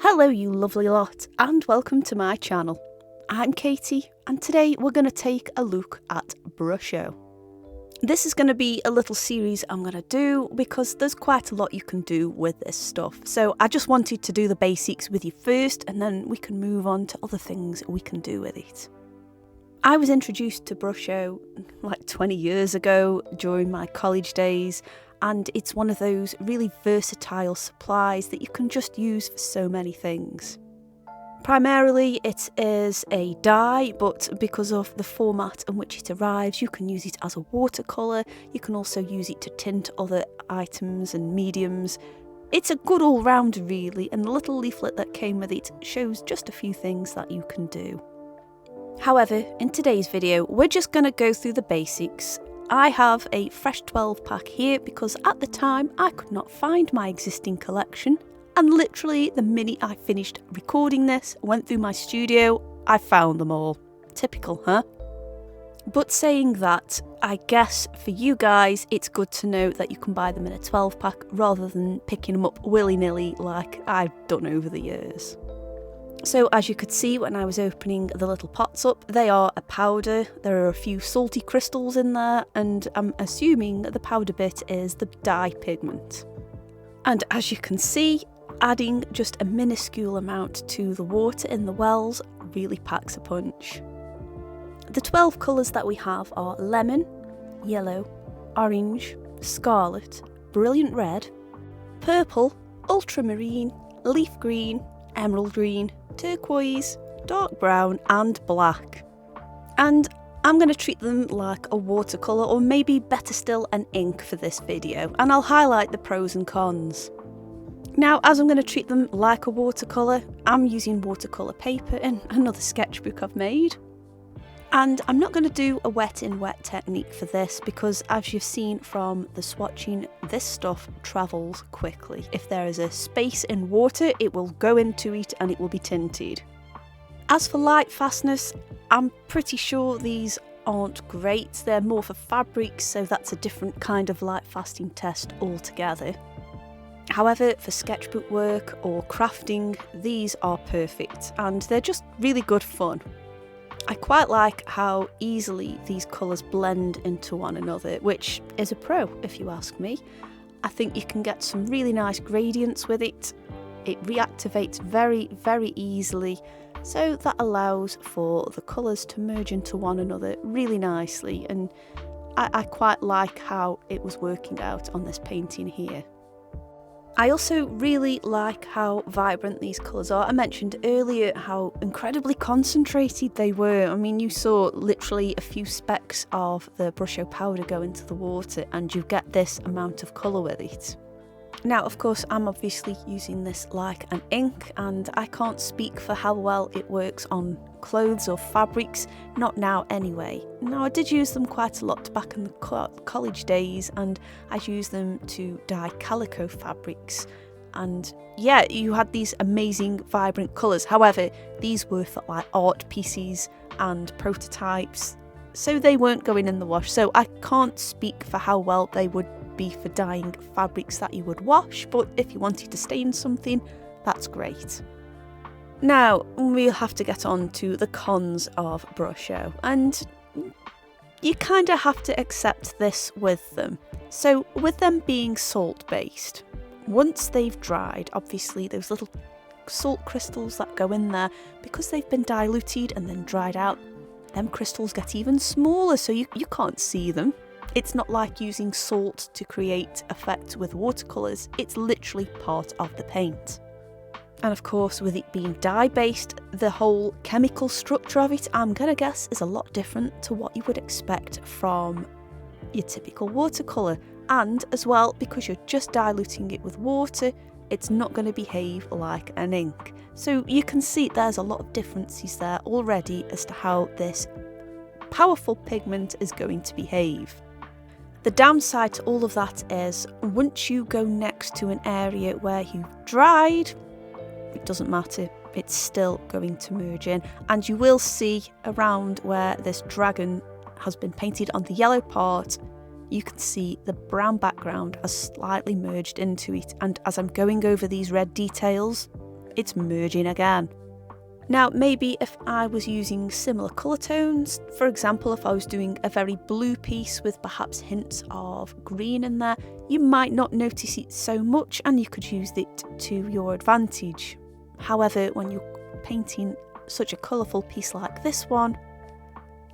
Hello you lovely lot, and welcome to my channel. I'm Katie, and today we're going to take a look at Brusho. This is going to be a little series I'm going to do because there's quite a lot you can do with this stuff. So I just wanted to do the basics with you first, and then we can move on to other things we can do with it. I was introduced to Brusho like 20 years ago during my college days, and it's one of those really versatile supplies that you can just use for so many things. Primarily it is a dye, but because of the format in which it arrives, you can use it as a watercolour, you can also use it to tint other items and mediums. It's a good all-rounder really, and the little leaflet that came with it shows just a few things that you can do. However, in today's video, we're just going to go through the basics. I have a fresh 12 pack here because at the time I could not find my existing collection, and literally the minute I finished recording this, went through my studio, I found them all. Typical, huh? But saying that, I guess for you guys it's good to know that you can buy them in a 12 pack rather than picking them up willy-nilly like I've done over the years. So as you could see when I was opening the little pots up, they are a powder. There are a few salty crystals in there, and I'm assuming the powder bit is the dye pigment. And as you can see, adding just a minuscule amount to the water in the wells really packs a punch. The 12 colours that we have are lemon, yellow, orange, scarlet, brilliant red, purple, ultramarine, leaf green, emerald green, turquoise, dark brown and black. And I'm going to treat them like a watercolour, or maybe better still an ink for this video, and I'll highlight the pros and cons. Now, as I'm going to treat them like a watercolour, I'm using watercolour paper in another sketchbook I've made. And I'm not going to do a wet in wet technique for this because, as you've seen from the swatching, this stuff travels quickly. If there is a space in water, it will go into it and it will be tinted. As for light fastness, I'm pretty sure these aren't great. They're more for fabrics, so that's a different kind of light fasting test altogether. However, for sketchbook work or crafting, these are perfect and they're just really good fun. I quite like how easily these colours blend into one another, which is a pro if you ask me. I think you can get some really nice gradients with it. It reactivates very, very easily, so that allows for the colours to merge into one another really nicely, and I quite like how it was working out on this painting here. I also really like how vibrant these colours are. I mentioned earlier how incredibly concentrated they were. I mean, you saw literally a few specks of the Brusho powder go into the water and you get this amount of colour with it. Now, of course, I'm obviously using this like an ink, and I can't speak for how well it works on clothes or fabrics, not now anyway. Now, I did use them quite a lot back in the college days, and I used them to dye calico fabrics. And yeah, you had these amazing vibrant colours. However, these were for like art pieces and prototypes, so they weren't going in the wash. So I can't speak for how well they would be for dyeing fabrics that you would wash, but if you wanted to stain something, that's great. Now, we'll have to get on to the cons of Brusho, and you kind of have to accept this with them. So, with them being salt-based, once they've dried, obviously those little salt crystals that go in there, because they've been diluted and then dried out, them crystals get even smaller, so you can't see them. It's not like using salt to create effect with watercolours, it's literally part of the paint. And of course, with it being dye-based, the whole chemical structure of it, I'm gonna guess, is a lot different to what you would expect from your typical watercolour. And as well, because you're just diluting it with water, it's not going to behave like an ink. So you can see there's a lot of differences there already as to how this powerful pigment is going to behave. The downside to all of that is, once you go next to an area where you've dried, it doesn't matter, it's still going to merge in, and you will see around where this dragon has been painted on the yellow part, you can see the brown background has slightly merged into it, and as I'm going over these red details, it's merging again. Now, maybe if I was using similar colour tones, for example, if I was doing a very blue piece with perhaps hints of green in there, you might not notice it so much and you could use it to your advantage. However, when you're painting such a colourful piece like this one,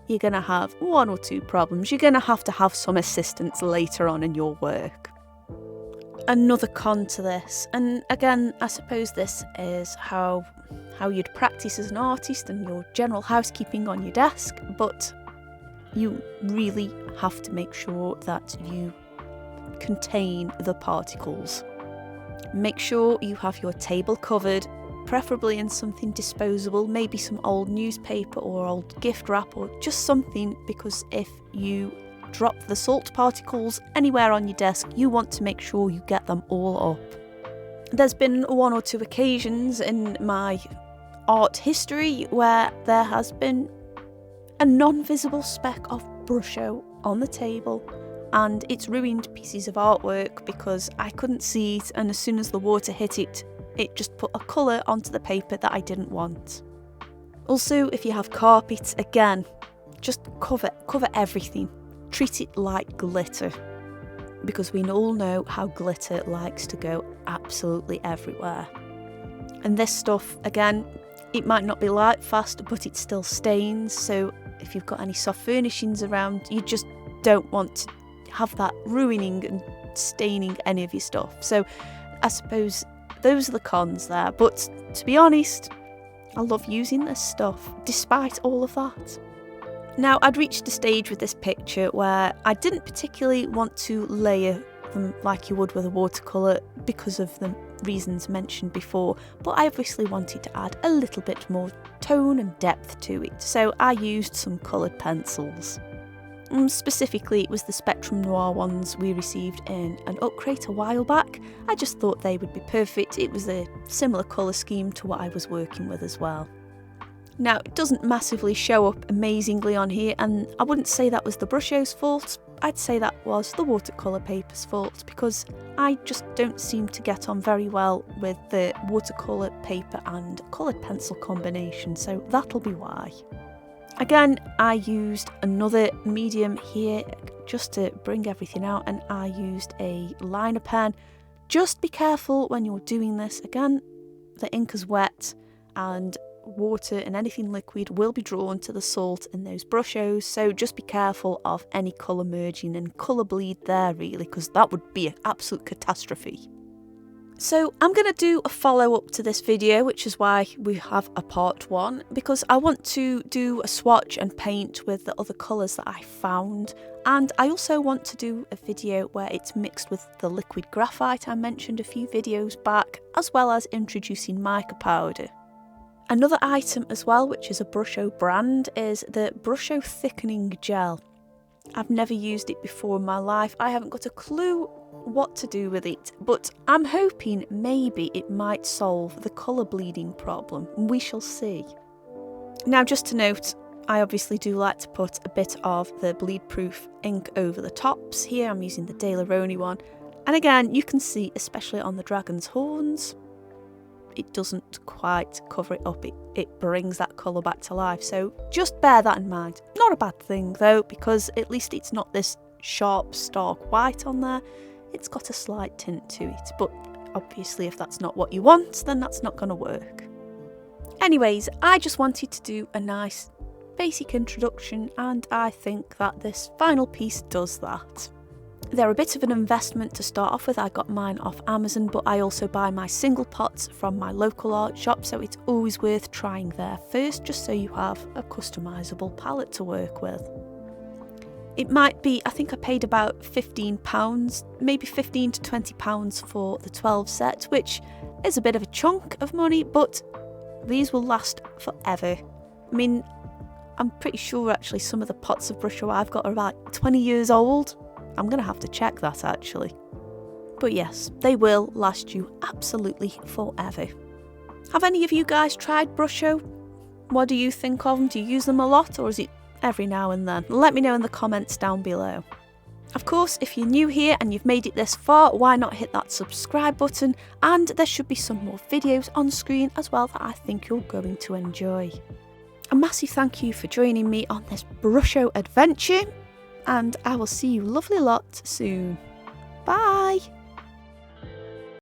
you're going to have one or two problems. You're going to have some assistance later on in your work. Another con to this, and again, I suppose this is how you'd practice as an artist and your general housekeeping on your desk, but you really have to make sure that you contain the particles. Make sure you have your table covered, preferably in something disposable, maybe some old newspaper or old gift wrap or just something, because if you drop the salt particles anywhere on your desk, you want to make sure you get them all up. There's been one or two occasions in my art history where there has been a non-visible speck of Brusho on the table and it's ruined pieces of artwork because I couldn't see it, and as soon as the water hit it, it just put a colour onto the paper that I didn't want. Also, if you have carpets, again, just cover everything. Treat it like glitter, because we all know how glitter likes to go absolutely everywhere. And this stuff, again, it might not be light fast, but it still stains, so if you've got any soft furnishings around, you just don't want to have that ruining and staining any of your stuff. So I suppose those are the cons there, but to be honest, I love using this stuff despite all of that. Now, I'd reached a stage with this picture where I didn't particularly want to layer them like you would with a watercolour because of the reasons mentioned before, but I obviously wanted to add a little bit more tone and depth to it, so I used some coloured pencils. Specifically, it was the Spectrum Noir ones we received in an up crate a while back. I just thought they would be perfect. It was a similar colour scheme to what I was working with as well. Now, it doesn't massively show up amazingly on here, and I wouldn't say that was the Brusho's fault. I'd say that was the watercolour paper's fault, because I just don't seem to get on very well with the watercolour paper and coloured pencil combination, so that'll be why. Again, I used another medium here just to bring everything out, and I used a liner pen. Just be careful when you're doing this. Again, the ink is wet and water and anything liquid will be drawn to the salt in those Brushos, so just be careful of any colour merging and colour bleed there really, because that would be an absolute catastrophe. So I'm going to do a follow-up to this video, which is why we have a part 1, because I want to do a swatch and paint with the other colours that I found, and I also want to do a video where it's mixed with the liquid graphite I mentioned a few videos back, as well as introducing mica powder. Another item as well, which is a Brusho brand, is the Brusho Thickening Gel. I've never used it before in my life. I haven't got a clue what to do with it, but I'm hoping maybe it might solve the colour bleeding problem. We shall see. Now, just to note, I obviously do like to put a bit of the bleed-proof ink over the tops. Here I'm using the De La Roni one. And again, you can see, especially on the dragon's horns, it doesn't quite cover it up. It brings that colour back to life, so just bear that in mind. Not a bad thing though, because at least it's not this sharp stark white on there. It's got a slight tint to it, but obviously if that's not what you want, then that's not going to work. Anyways, I just wanted to do a nice basic introduction, and I think that this final piece does that. They're a bit of an investment to start off with. I got mine off Amazon, but I also buy my single pots from my local art shop, so it's always worth trying there first, just so you have a customisable palette to work with. It might be, I think I paid about £15, maybe £15 to £20 for the 12 set, which is a bit of a chunk of money, but these will last forever. I mean, I'm pretty sure actually some of the pots of Brusho I've got are about 20 years old. I'm going to have to check that actually. But yes, they will last you absolutely forever. Have any of you guys tried Brusho? What do you think of them? Do you use them a lot, or is it every now and then? Let me know in the comments down below. Of course, if you're new here and you've made it this far, why not hit that subscribe button, and there should be some more videos on screen as well that I think you're going to enjoy. A massive thank you for joining me on this Brusho adventure, and I will see you lovely lot soon. Bye!